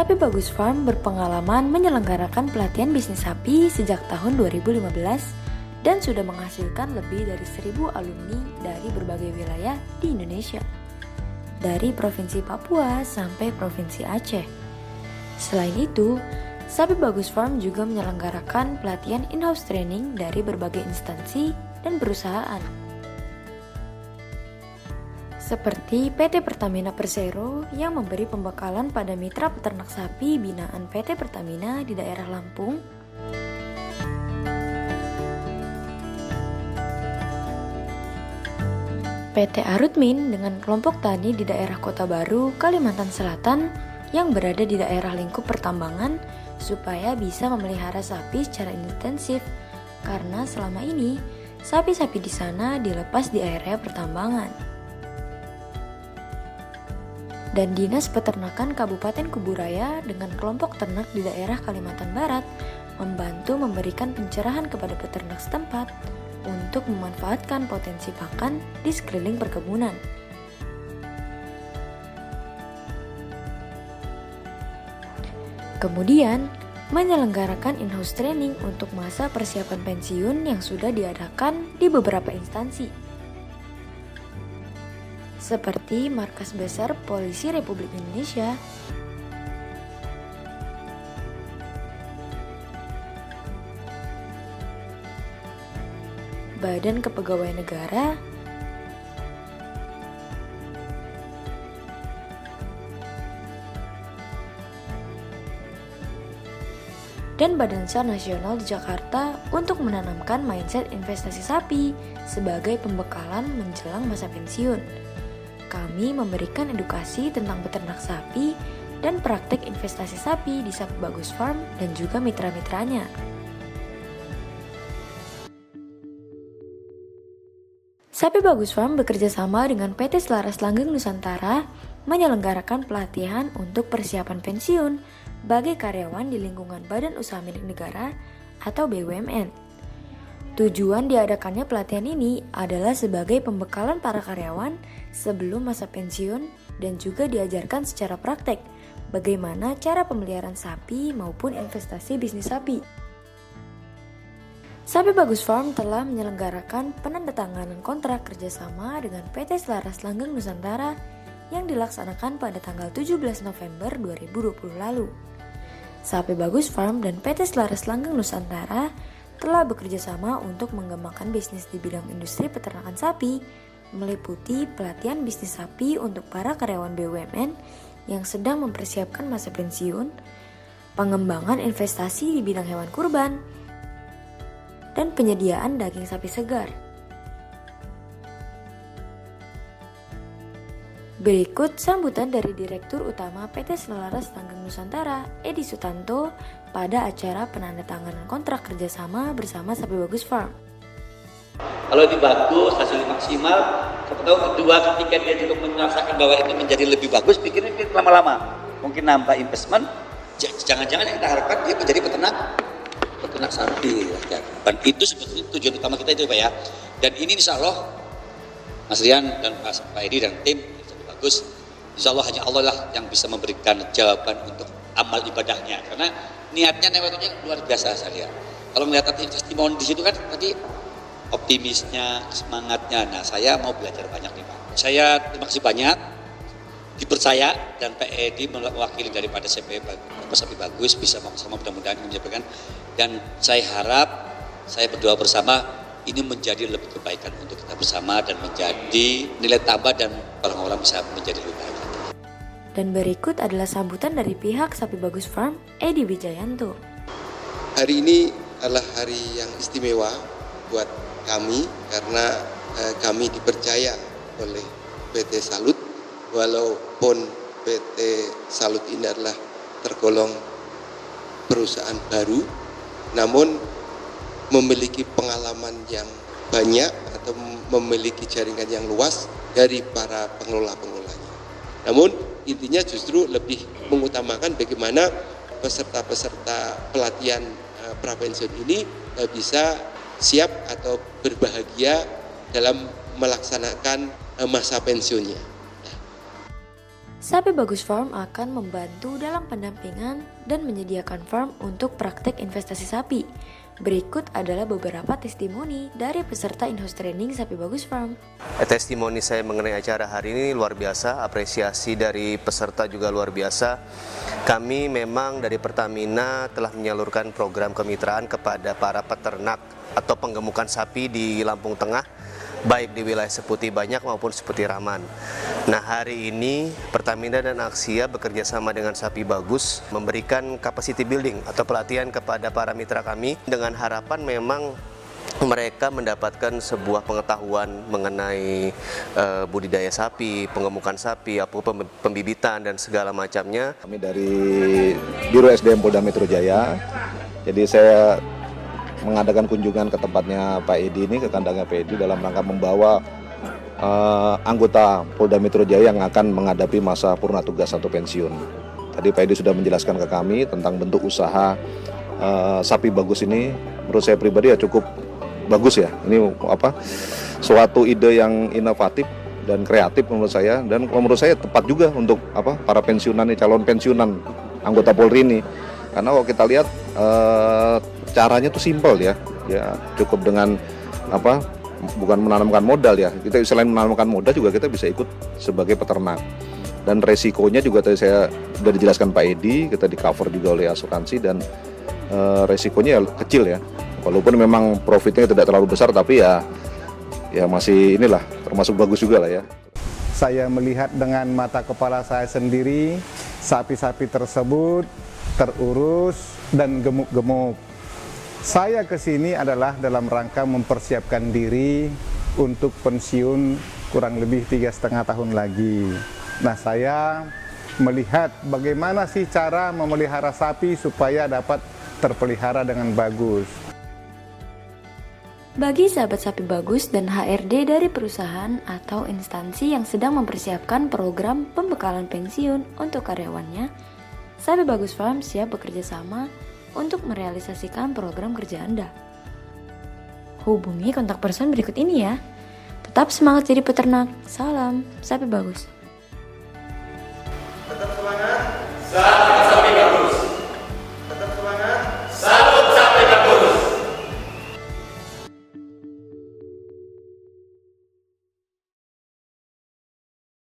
Sapi Bagus Farm berpengalaman menyelenggarakan pelatihan bisnis sapi sejak tahun 2015 dan sudah menghasilkan lebih dari 1.000 alumni dari berbagai wilayah di Indonesia, dari Provinsi Papua sampai Provinsi Aceh. Selain itu, Sapi Bagus Farm juga menyelenggarakan pelatihan in-house training dari berbagai instansi dan perusahaan, seperti PT Pertamina Persero yang memberi pembekalan pada mitra peternak sapi binaan PT Pertamina di daerah Lampung, PT Arutmin dengan kelompok tani di daerah Kota Baru, Kalimantan Selatan yang berada di daerah lingkup pertambangan supaya bisa memelihara sapi secara intensif karena selama ini sapi-sapi di sana dilepas di area pertambangan. Dan Dinas Peternakan Kabupaten Kuburaya dengan kelompok ternak di daerah Kalimantan Barat membantu memberikan pencerahan kepada peternak setempat untuk memanfaatkan potensi pakan di sekeliling perkebunan. Kemudian, menyelenggarakan in-house training untuk masa persiapan pensiun yang sudah diadakan di beberapa instansi, seperti Markas Besar Polisi Republik Indonesia, Badan Kepegawaian Negara, dan Badan SAR Nasional di Jakarta untuk menanamkan mindset investasi sapi sebagai pembekalan menjelang masa pensiun. Kami memberikan edukasi tentang beternak sapi dan praktek investasi sapi di Sapi Bagus Farm dan juga mitra-mitranya. Sapi Bagus Farm bekerja sama dengan PT Selaras Langgeng Nusantara menyelenggarakan pelatihan untuk persiapan pensiun bagi karyawan di lingkungan Badan Usaha Milik Negara atau BUMN. Tujuan diadakannya pelatihan ini adalah sebagai pembekalan para karyawan sebelum masa pensiun dan juga diajarkan secara praktek bagaimana cara pemeliharaan sapi maupun investasi bisnis sapi. Sapi Bagus Farm telah menyelenggarakan penandatanganan kontrak kerjasama dengan PT Selaras Langgeng Nusantara yang dilaksanakan pada tanggal 17 November 2020 lalu. Sapi Bagus Farm dan PT Selaras Langgeng Nusantara telah bekerja sama untuk mengembangkan bisnis di bidang industri peternakan sapi, meliputi pelatihan bisnis sapi untuk para karyawan BUMN yang sedang mempersiapkan masa pensiun, pengembangan investasi di bidang hewan kurban, dan penyediaan daging sapi segar. Berikut sambutan dari Direktur Utama PT Selaras Langgeng Nusantara, Edi Sutanto, pada acara penandatanganan kontrak kerjasama bersama Sapi Bagus Farm. Kalau lebih bagus, hasilnya maksimal, tahu kedua ketika dia juga merasakan bahwa itu menjadi lebih bagus, bikinnya lama-lama. Mungkin nambah investment, jangan-jangan yang kita harapkan dia menjadi peternak sapi. Dan itu sebetulnya tujuan utama kita itu Pak ya. Dan ini insya Allah Mas Rian dan Pak Edi dan tim bagus, insya Allah hanya Allah lah yang bisa memberikan jawaban untuk amal ibadahnya, karena niatnya newetnya luar biasa saya lihat. Kalau melihat testimoni di situ kan tadi optimisnya, semangatnya. Nah saya mau belajar banyak nih Pak. Saya terima kasih banyak dipercaya dan Pak Edi mewakili daripada Sapi Bagus bisa sama mudah-mudahan menyampaikan, dan saya harap, saya berdoa bersama ini menjadi lebih kebaikan untuk kita bersama dan menjadi nilai tambah dan orang-orang bisa menjadi lebih baik. Dan berikut adalah sambutan dari pihak Sapi Bagus Farm, Edi Wijayanto. Hari ini adalah hari yang istimewa buat kami karena kami dipercaya oleh PT Salut, walaupun PT Salut ini adalah tergolong perusahaan baru, namun memiliki pengalaman yang banyak atau memiliki jaringan yang luas dari para pengelola-pengelolanya. Namun intinya justru lebih mengutamakan bagaimana peserta-peserta pelatihan prapensiun ini bisa siap atau berbahagia dalam melaksanakan masa pensiunnya. Sapi Bagus Farm akan membantu dalam pendampingan dan menyediakan farm untuk praktek investasi sapi. Berikut adalah beberapa testimoni dari peserta in-house training Sapi Bagus Farm. Testimoni saya mengenai acara hari ini luar biasa, apresiasi dari peserta juga luar biasa. Kami memang dari Pertamina telah menyalurkan program kemitraan kepada para peternak atau penggemukan sapi di Lampung Tengah, baik di wilayah Seputi Banyak maupun Seputi Raman. Nah, hari ini Pertamina dan Aksia bekerja sama dengan Sapi Bagus memberikan capacity building atau pelatihan kepada para mitra kami dengan harapan memang mereka mendapatkan sebuah pengetahuan mengenai budidaya sapi, penggemukan sapi, pembibitan dan segala macamnya. Kami dari Biro SDM Polda Metro Jaya, jadi saya mengadakan kunjungan ke tempatnya Pak Edi ini, ke kandangnya Pak Edi dalam rangka membawa anggota Polda Metro Jaya yang akan menghadapi masa purna tugas atau pensiun. Tadi Pak Edi sudah menjelaskan ke kami tentang bentuk usaha Sapi Bagus ini. Menurut saya pribadi ya cukup bagus ya. Ini suatu ide yang inovatif dan kreatif menurut saya, dan menurut saya tepat juga untuk para pensiunan nih, calon pensiunan anggota Polri ini. Karena kalau kita lihat caranya tuh simpel ya cukup dengan bukan menanamkan modal ya. Kita selain menanamkan modal juga kita bisa ikut sebagai peternak. Dan resikonya juga tadi saya sudah dijelaskan Pak Edi, kita di cover juga oleh asuransi dan resikonya ya kecil ya. Walaupun memang profitnya tidak terlalu besar, tapi ya masih inilah termasuk bagus juga lah ya. Saya melihat dengan mata kepala saya sendiri, sapi-sapi tersebut terurus dan gemuk-gemuk. Saya kesini adalah dalam rangka mempersiapkan diri untuk pensiun kurang lebih 3,5 tahun lagi. Nah, saya melihat bagaimana sih cara memelihara sapi supaya dapat terpelihara dengan bagus. Bagi sahabat Sapi Bagus dan HRD dari perusahaan atau instansi yang sedang mempersiapkan program pembekalan pensiun untuk karyawannya, Sapi Bagus Farm siap bekerja sama untuk merealisasikan program kerja Anda. Hubungi kontak person berikut ini ya. Tetap semangat jadi peternak. Salam Sapi Bagus. Tetap semangat. Sapi